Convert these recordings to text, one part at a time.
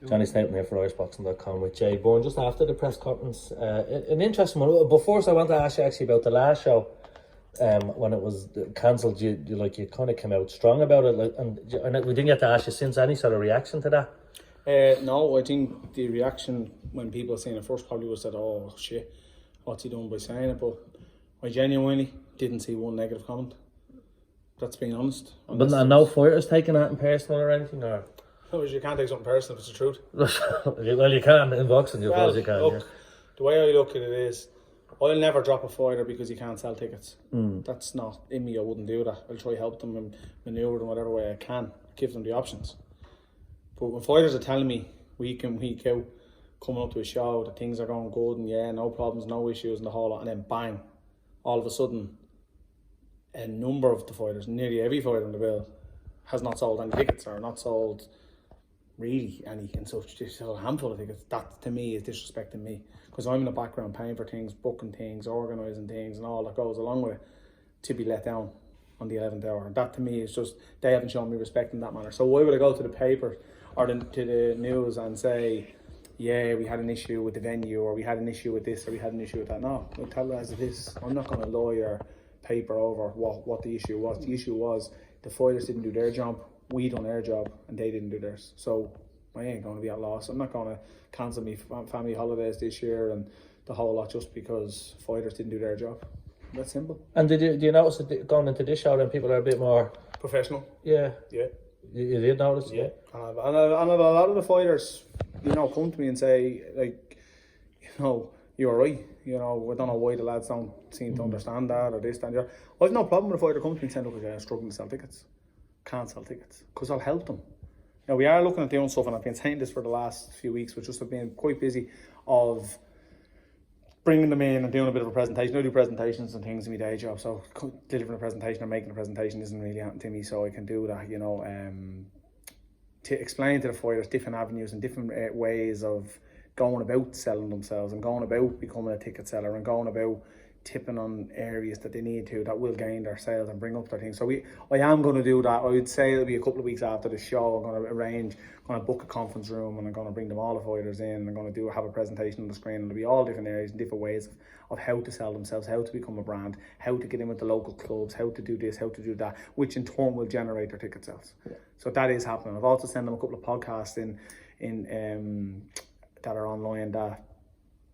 Jonny Snowden here for IrishBoxing.com with Jay Bourne just after the press conference. An interesting one. But first I want to ask you actually about the last show. When it was cancelled, you kind of came out strong about it, and we didn't get to ask you since any sort of reaction to that. No, I think the reaction when people were saying it first probably was that, oh shit, what's he doing by saying it? But I genuinely didn't see one negative comment. That's being honest. But no fighters taking that in personal or anything, or? No, you can't take something personal if it's the truth. Well, you can in boxing, you can. Look, the way I look at it is, I'll never drop a fighter because you can't sell tickets. That's not in me. I wouldn't do that. I'll try to help them and manoeuvre them whatever way I can, give them the options. But when fighters are telling me week in, week out, coming up to a show, that things are going good and yeah, no problems, no issues and the whole lot, and then bang, all of a sudden, a number of the fighters, nearly every fighter in the bill, has not sold any tickets or not sold really any, and so just a handful of tickets. That to me is disrespecting me, because I'm in the background paying for things, booking things, organising things and all that goes along with it, to be let down on the 11th hour. And that to me is just, they haven't shown me respect in that manner. So why would I go to the paper or to the news and say, yeah, we had an issue with the venue, or we had an issue with this, or we had an issue with that? No, I'll tell it as it is. I'm not going to lawyer paper over what the issue was. The issue was the fighters didn't do their job, we done our job, and they didn't do theirs. So I ain't going to be at loss. I'm not going to cancel me family holidays this year and the whole lot just because fighters didn't do their job. That's simple. And do you notice that going into this show then people are a bit more professional? Yeah. Yeah. You did notice? Yeah. And a lot of the fighters, come to me and say, like, you're right. I don't know why the lads don't seem to understand that or this, that, and the other. I've no problem with a fighter coming to me and saying, look, I'm struggling to sell tickets. Can't sell tickets. Because I'll help them. Now, we are looking at doing stuff, and I've been saying this for the last few weeks, which just have been quite busy, of bringing them in and doing a bit of a presentation. I do presentations and things in my day job, so delivering a presentation or making a presentation isn't really happening to me, so I can do that, to explain to the fighters different avenues and different ways of going about selling themselves and going about becoming a ticket seller and going about tipping on areas that they need to that will gain their sales and bring up their things. So I am going to do that. I would say it'll be a couple of weeks after the show. I'm going to book a conference room, and I'm going to bring them all the fighters in. I'm going to have a presentation on the screen, and it'll be all different areas and different ways of how to sell themselves, how to become a brand, how to get in with the local clubs, how to do this, how to do that, which in turn will generate their ticket sales. Yeah. So that is happening. I've also sent them a couple of podcasts in that are online, that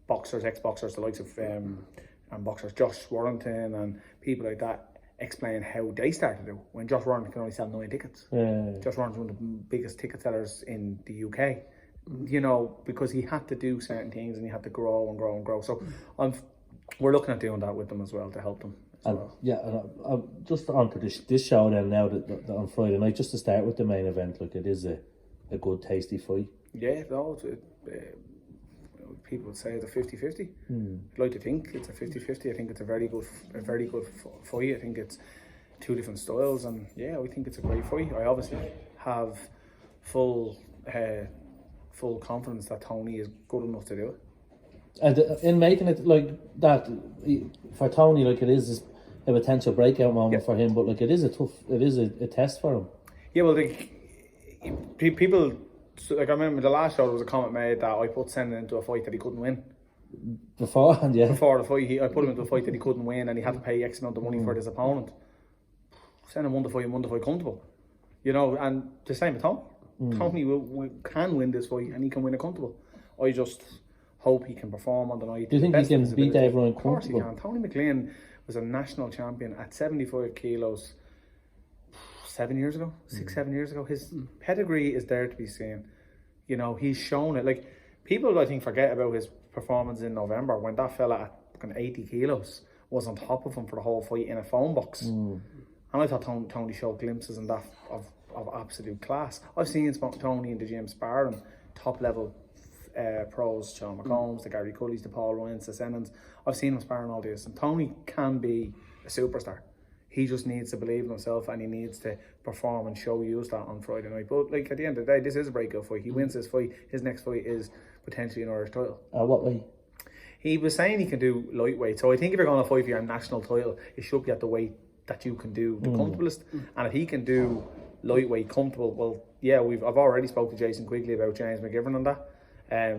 boxers, ex-boxers, the likes of and boxers, Josh Warrington and people like that, explain how they started it. When Josh Warrington can only sell 9 tickets. Yeah. Josh Warrington's one of the biggest ticket sellers in the UK. Because he had to do certain things and he had to grow and grow and grow. So we're looking at doing that with them as well, to help them. Yeah, and just on to this show then now that on Friday night, just to start with the main event, like it is a good tasty fight. Yeah, no, people would say it's a 50-50. I'd like to think it's a 50-50. I think it's a very good fight. I think it's 2 different styles, and yeah, I think it's a great fight. I obviously have full confidence that Tony is good enough to do it. And in making it like that, for Tony, like it is a potential breakout moment for him, but like it is a test for him. Yeah, well, people. So, I remember the last show there was a comment made that I put Senna into a fight that he couldn't win. Before the fight, I put him into a fight that he couldn't win, and he had to pay X amount of money for his opponent. Senna won the fight comfortable. And the same with Tony. Tony can win this fight, and he can win it comfortable. I just hope he can perform on the night. Do you think he can beat Dave Ryan comfortable? Of course he can. Tony McGlynn was a national champion at 75 kilos 7 years ago, 7 years ago. His pedigree is there to be seen. He's shown it. Like, people, I think, forget about his performance in November when that fella at 80 kilos was on top of him for the whole fight in a phone box. And I thought Tony showed glimpses in that of absolute class. I've seen Tony in the gym sparring top level pros, Sean McCombs, the Gary Cullys, the Paul Ryans, the Sennons. I've seen him sparring all this, and Tony can be a superstar. He just needs to believe in himself, and he needs to perform and show you that on Friday night. But like, at the end of the day, this is a breakout fight. He wins this fight, his next fight is potentially an Irish title. What weight? He was saying he can do lightweight. So I think if you're going to fight for your national title, it should be at the weight that you can do the comfortablest. And if he can do lightweight, comfortable. Well, yeah, I've already spoke to Jason Quigley about James McGlynn and that.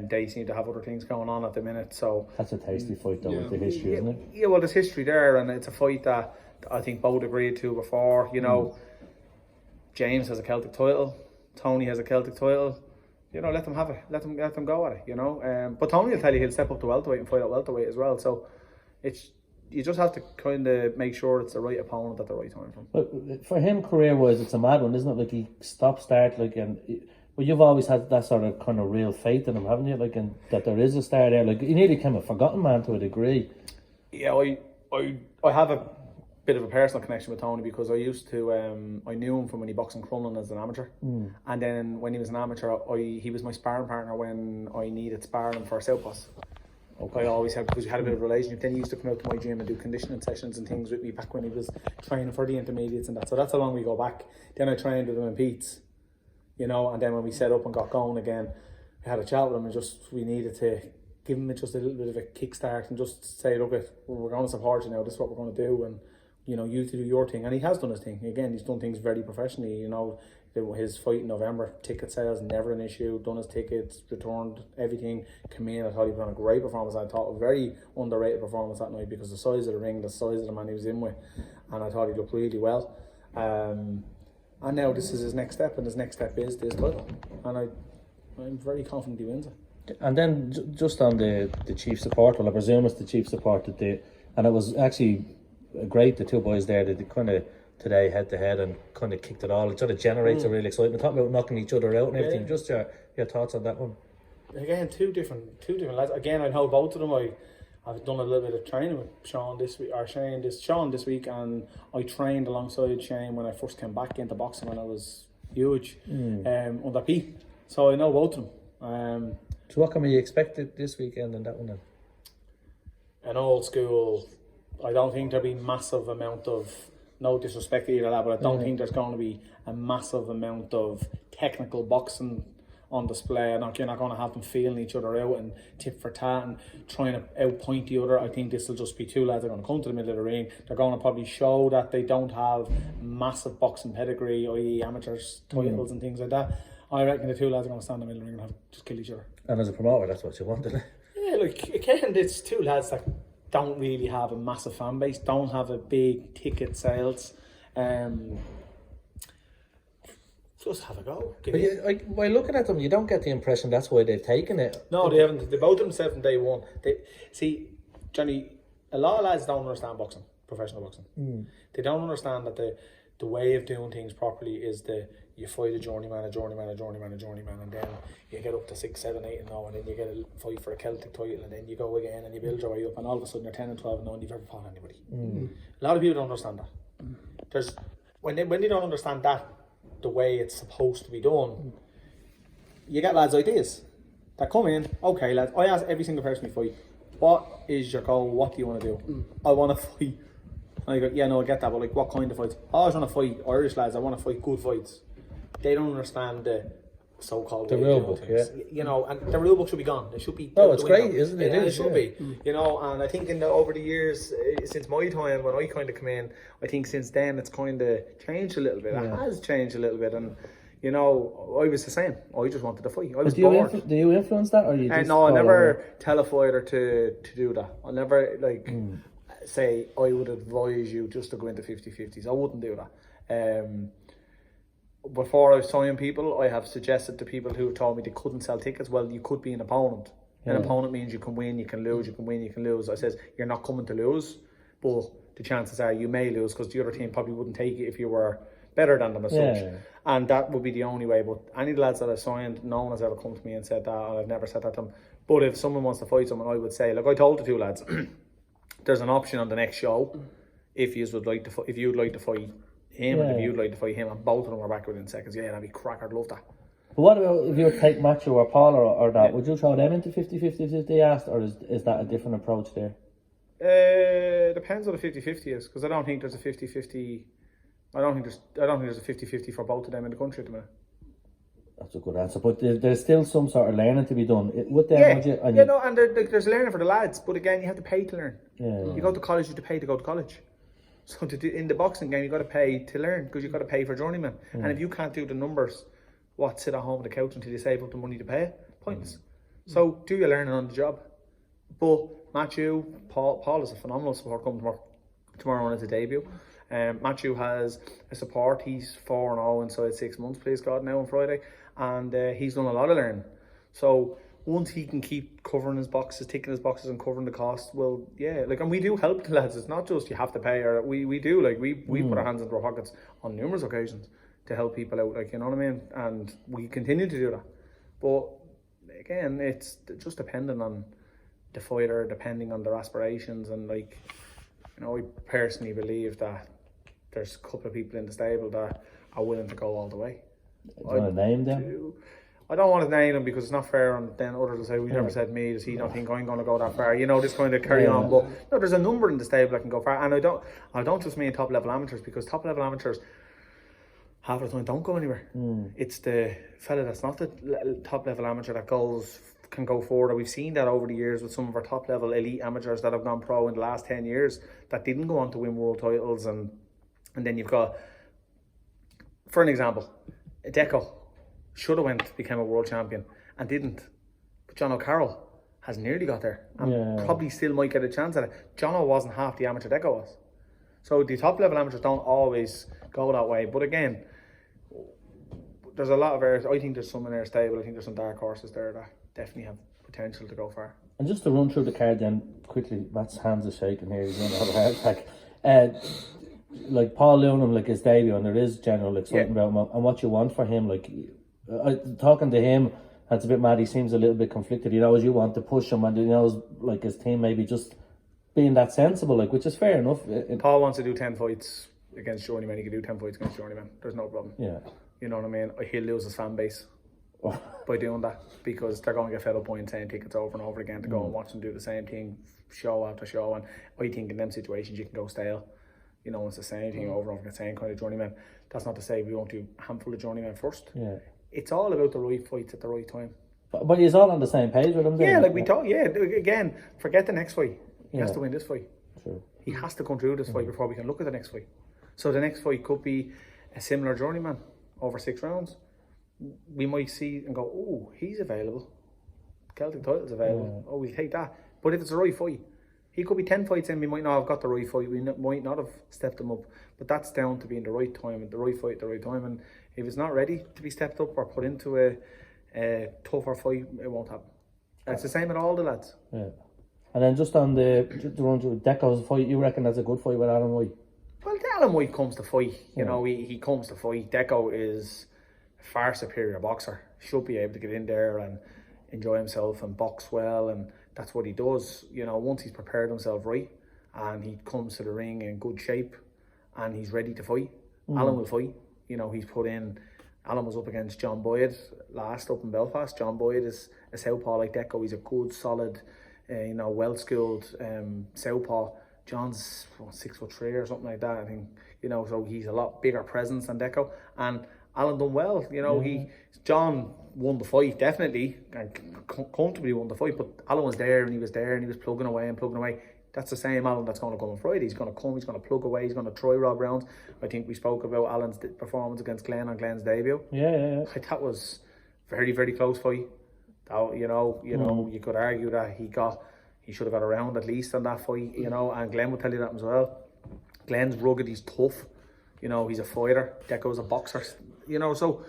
They seem to have other things going on at the minute. So that's a tasty fight though, with the history, isn't it? Yeah, well, there's history there, and it's a fight that I think both agreed to before. You know, James has a Celtic title, Tony has a Celtic title. You know, let them have it. Let them go at it. You know, but Tony will tell you he'll step up to welterweight and fight at welterweight as well. So you just have to kind of make sure it's the right opponent at the right time for him. But for him, career-wise, it's a mad one, isn't it? Like he start like and. Well, you've always had that sort of kind of real faith in him, haven't you? Like, and that there is a star there. Like, he nearly became a forgotten man to a degree. Yeah, I have a bit of a personal connection with Tony because I used to I knew him from when he boxed in Crumlin as an amateur, and then when he was an amateur, he was my sparring partner when I needed sparring for Southpaws. Okay. I always had, because we had a bit of a relationship. Then he used to come out to my gym and do conditioning sessions and things with me back when he was training for the intermediates and that. So that's how long we go back. Then I trained with him in Pete's. You know, and then when we set up and got going again, we had a chat with him and we needed to give him just a little bit of a kickstart and just say, look, we're going to support you now, this is what we're going to do, and, you know, you to do your thing. And he has done his thing. Again, he's done things very professionally, you know, his fight in November, ticket sales, never an issue, done his tickets, returned everything, came in. I thought he put on a great performance. I thought a very underrated performance that night because the size of the ring, the size of the man he was in with, and I thought he looked really well. And now this is his next step, and his next step is this title. And I'm very confident he wins it. And then just on the chief support, well, I presume it's the chief support that and it was actually great, the two boys there, they kind of today head to head and kind of kicked it all. It sort of generates a real excitement. Talking about knocking each other out and everything. Yeah. Just your thoughts on that one. Again, two different lads. Again, I know both of them. I've done a little bit of training with Sean this week, and I trained alongside Shane when I first came back into boxing when I was huge under Pete. So I know both of them. So what can we expect this weekend and that one then? An old school. I don't think there'll be massive amount of, no disrespect to either of that, but I don't think there's going to be a massive amount of technical boxing on display. You're not going to have them feeling each other out and tit for tat and trying to outpoint the other. I think this will just be two lads that are going to come to the middle of the ring. They're going to probably show that they don't have massive boxing pedigree, i.e. amateurs titles and things like that. I reckon the two lads are going to stand in the middle of the ring and just kill each other. And as a promoter, that's what you want, isn't it? Yeah, like again, it's two lads that don't really have a massive fan base, don't have a big ticket sales. Just have a go. But by looking at them, you don't get the impression that's why they've taken it. No, they haven't. They both themselves from day one. See, Johnny, a lot of lads don't understand boxing, professional boxing. They don't understand that the way of doing things properly is you fight a journeyman, and then you get up to 6, 7, 8 and 0, and then you get a fight for a Celtic title, and then you go again and you build your way up, and all of a sudden you're 10 and 12 and 0 and you've never fought anybody. A lot of people don't understand that. When they don't understand that, the way it's supposed to be done, you get lads' ideas that come in. Okay, lads, I ask every single person we fight, what is your goal? What do you want to do? I want to fight. And I go, yeah, no, I get that, but like, what kind of fights? I always want to fight Irish lads. I want to fight good fights. They don't understand the so-called the rule book, things. Yeah. You know, and the rule book should be gone. It should be. Oh, it's great, isn't it? It should be. You know, and I think over the years, since my time when I kind of come in, I think since then it's kind of changed a little bit. It has changed a little bit, and you know, I was the same. I just wanted to fight. I was bored. Do you influence that, or you just no, I never tell a fighter to do that. I never say I would advise you just to go into 50-50s. I wouldn't do that. Before I was signing people, I have suggested to people who told me they couldn't sell tickets. Well, you could be an opponent. An opponent means you can win, you can lose, you can win, you can lose. I says you're not coming to lose, but the chances are you may lose because the other team probably wouldn't take it if you were better than them as such. And that would be the only way. But any of the lads that I've signed, no one has ever come to me and said that, and I've never said that to them. But if someone wants to fight someone, I would say, like I told the two lads, there's an option on the next show if you would like to if you'd like to fight him and if you'd like to fight him, and both of them are back within seconds. Yeah, that'd be crack. I'd love that. But what about if you take Macho or Paul or that? Would you throw them into 50-50 if they asked, or is that a different approach there? Depends what a 50-50 is, because I don't think there's a 50-50. I don't think there's a 50-50 for both of them in the country at the minute. That's a good answer, but there's still some sort of learning to be done with them. And there's learning for the lads, but again, you have to pay to learn. You go to college, you have to pay to go to college. So in the boxing game, you got to pay to learn because you got to pay for journeyman. And if you can't do the numbers, sit at home on the couch until you save up the money to pay? Pointless. So do your learning on the job. But Matthew, Paul is a phenomenal support coming tomorrow on his debut. Matthew has a support. He's 4-0 inside 6 months, please God, now on Friday. And he's done a lot of learning. So once he can keep covering his boxes, ticking his boxes and covering the cost, well, yeah, and we do help the lads. It's not just you have to pay, or we do, we put our hands into our pockets on numerous occasions to help people out, you know what I mean? And we continue to do that. But again, it's just depending on the fighter, depending on their aspirations, and I personally believe that there's a couple of people in the stable that are willing to go all the way. Do you want to name them? I don't want to name them because it's not fair, and then others will say, we never said me, does he not think I'm going to go that far? This kind of carry on. But no, there's a number in the stable that can go far, and I don't just mean top level amateurs, because top level amateurs half the time don't go anywhere. It's the fella that's not the top level amateur that can go forward. We've seen that over the years with some of our top level elite amateurs that have gone pro in the last 10 years that didn't go on to win world titles, and then you've got, for an example, Deco should have became a world champion and didn't, but John O'Carroll has nearly got there and probably still might get a chance at it. John wasn't half the amateur Deco was. So the top level amateurs don't always go that way, but again, there's a lot of areas. I think there's some in our stable. I think there's some dark horses there that definitely have potential to go far. And just to run through the card then quickly, Matt's hands are shaking here, he's going to have a heart attack. Like Paul Lunham, his debut, and there is general excitement about him, and what you want for him, talking to him, that's a bit mad. He seems a little bit conflicted. As you want to push him, and his team maybe just being that sensible, which is fair enough. Paul wants to do 10 fights against Journeyman. He can do 10 fights against Journeyman. There's no problem. Yeah. You know what I mean? He'll lose his fan base by doing that, because they're going to get fed up buying saying tickets over and over again to go and watch them do the same thing show after show. And I think in them situations you can go stale. It's the same thing over and over, the same kind of journeyman. That's not to say we won't do a handful of journeymen first. Yeah. It's all about the right fights at the right time. But he's all on the same page with him. We talk. Yeah, again, forget the next fight. He has to win this fight. True. He has to come through this fight before we can look at the next fight. So the next fight could be a similar journeyman over 6 rounds. We might see and go, oh, he's available. Celtic title's available. Oh, we'll take that. But if it's the right fight, he could be 10 fights in, we might not have got the right fight, we might not have stepped him up, but that's down to being the right time and the right fight at the right time. And if it's not ready to be stepped up or put into a tougher fight, it won't happen. It's the same with all the lads. Yeah. And then just on the run through Deco's fight, you reckon that's a good fight with Alan White? Well, Alan White comes to fight. He comes to fight. Deco is a far superior boxer. Should be able to get in there and enjoy himself and box well, and that's what he does. Once he's prepared himself right and he comes to the ring in good shape and he's ready to fight, Alan will fight. He's put in. Alan was up against John Boyd last up in Belfast. John Boyd is a southpaw like Deco. He's a good, solid, well-skilled southpaw. John's 6'3" or something like that, I think. So he's a lot bigger presence than Deco. And Alan done well. John won the fight, definitely, and comfortably won the fight, but Alan was there and he was plugging away and plugging away. That's the same Alan that's going to come on Friday. He's going to come, he's going to plug away, he's going to try Rob rounds. I think we spoke about Alan's performance against Glenn on Glenn's debut. Yeah. That was very, very close fight. You could argue that he should have got a round at least on that fight, and Glenn would tell you that as well. Glenn's rugged, he's tough, he's a fighter. Deco's a boxer, so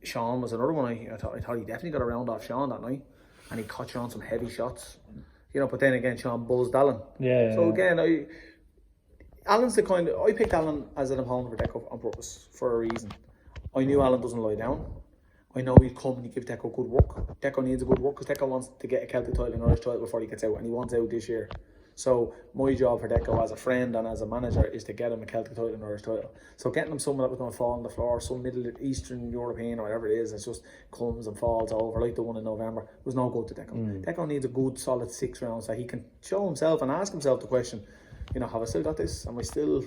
Sean was another one. I thought he definitely got a round off Sean that night, and he caught Sean some heavy shots. But then again, Sean buzzed Alan. So again, Alan's the kind of, I picked Alan as an opponent for Deco on purpose for a reason. I knew Alan doesn't lie down. I know he'd come and he'd give Deco good work. Deco needs a good work because Deco wants to get a Celtic title and Irish title before he gets out, and he wants out this year. So my job for Deco as a friend and as a manager is to get him a Celtic title and Irish title. So getting him someone that was going to fall on the floor, some Middle Eastern European or whatever it is, it just comes and falls over like the one in November, was no good to Deco. Deco needs a good solid 6 rounds that he can show himself and ask himself the question, have I still got this? Have I still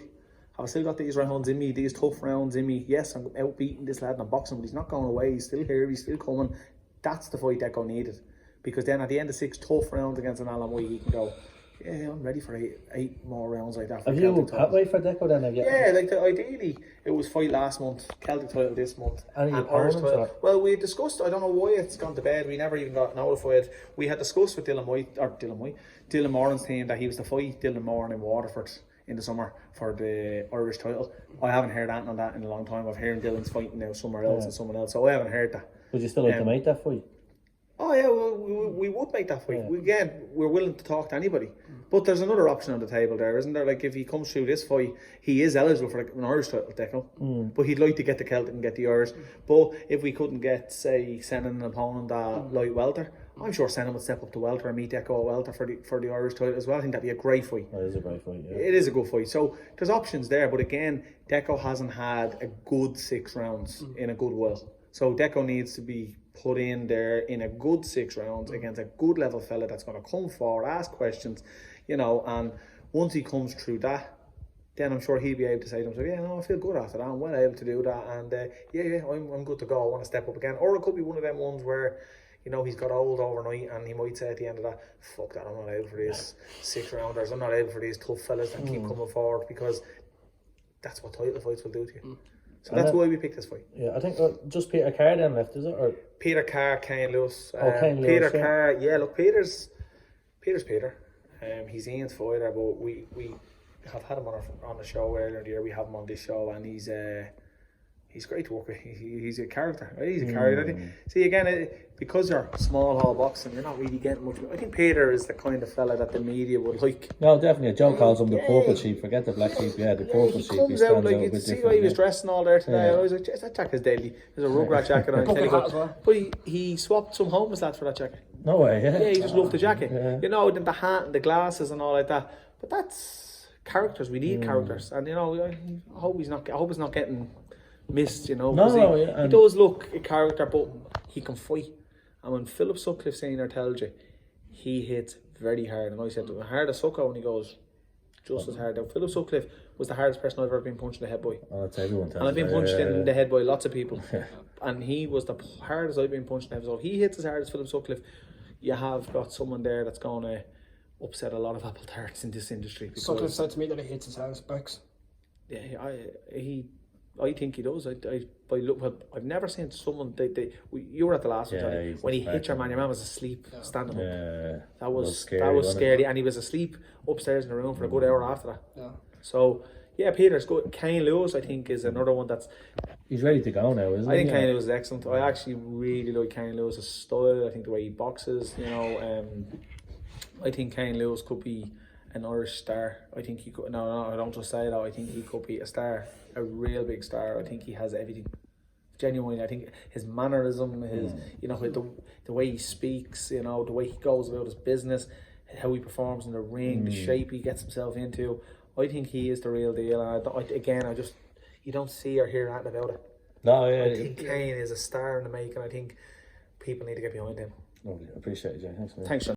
got these rounds in me, these tough rounds in me? Yes, I'm outbeating this lad and I'm boxing, but he's not going away, he's still here, he's still coming. That's the fight Deco needed. Because then at the end of 6 tough rounds against an Alan White, he can go, Yeah, I'm ready for eight more rounds like that. For Have Celtic you titles. pathway for Deco then? Have you? Yeah, like ideally it was fight last month, Celtic title this month, Any and Irish opponents title. or? Well, we discussed. I don't know why it's gone to bed. We never even got notified. We had discussed with Dylan Moran's team that he was to fight Dylan Moran in Waterford in the summer for the Irish title. I haven't heard anything on that in a long time. I've heard Dylan's fighting now somewhere else and someone else, so I haven't heard that. Would you still like to make that fight? Oh yeah, well, we would make that fight. We're willing to talk to anybody. But there's another option on the table there, isn't there? Like if he comes through this fight, he is eligible for an Irish title, Deco. But he'd like to get the Celtic and get the Irish. But if we couldn't get, say, sending an opponent at light welter, I'm sure Senna would step up to welter and meet Deco at welter for the Irish title as well. I think that'd be a great fight. That is a great fight, yeah. It is a good fight. So there's options there, but again, Deco hasn't had a good 6 rounds in a good while. So Deco needs to be put in there in a good 6 rounds against a good level fella that's going to come forward, ask questions, you know, and once he comes through that, then I'm sure he'll be able to say to himself, yeah, no, I feel good after that, I'm well able to do that, and I'm good to go, I want to step up again. Or it could be one of them ones where, you know, he's got old overnight and he might say at the end of that, fuck that, I'm not able for these 6 rounders, I'm not able for these tough fellas that keep coming forward, because that's what title fights will do to you. So that's why we picked this fight. Yeah, I think just Peter Carr then left, is it? Or Peter Carr, Kane Lewis. Kane Lewis, Peter Carr, yeah, look, Peter's Peter. He's Ian's fighter, but we have had him on the show earlier in the year. We have him on this show, and he's great to work with. He's a character. Right? He's a character. I think, see, again, because you're small hall boxing, you're not really getting much. I think Peter is the kind of fella that the media would like. no, definitely. Joe calls him the purple sheep. Forget the black sheep. Yeah, the purple sheep. He comes out like you see why he was dressing all there today. I was like, that jacket's deadly. There's a rugrat jacket on. But he swapped some homeless lads for that jacket. No way. Yeah. Yeah, he just loved the jacket. Yeah. You know, then the hat and the glasses and all like that. But that's characters. We need characters, and you know, I hope he's not. I hope it's not getting missed. You know, he does look a character, but he can fight. And when Philip Sutcliffe Senior tells you he hits very hard, and I said to him, hard as Sucko, and he goes, just as hard. Now, Philip Sutcliffe was the hardest person I've ever been punched in the head by. Oh, that's everyone. And I've been punched in the head by lots of people. And he was the hardest I've been punched in the head. So if he hits as hard as Philip Sutcliffe, you have got someone there that's going to upset a lot of apple tarts in this industry. Sutcliffe said to me that he hits his house backs. Yeah, I think he does. I've never seen someone. You were at the last one, when he hit your man was asleep, standing up. Yeah, that was scary, and he was asleep upstairs in the room for a good hour after that. Yeah. So yeah, Peter's good. Kane Lewis, I think, is another one that's. He's ready to go now, isn't he? I think Kane Lewis is excellent. I actually really like Kane Lewis's style. I think the way he boxes, you know, I think Kane Lewis could be an Irish star. I think he could. No, I don't just say that. I think he could be a star, a real big star. I think he has everything. Genuinely, I think his mannerism, his you know, the way he speaks, you know, the way he goes about his business, how he performs in the ring, the shape he gets himself into. I think he is the real deal. And you don't see or hear anything about it. No, yeah. I think Kane is a star in the making. I think people need to get behind him. Lovely. Appreciate it, Jay. Thanks, man. Thanks, John.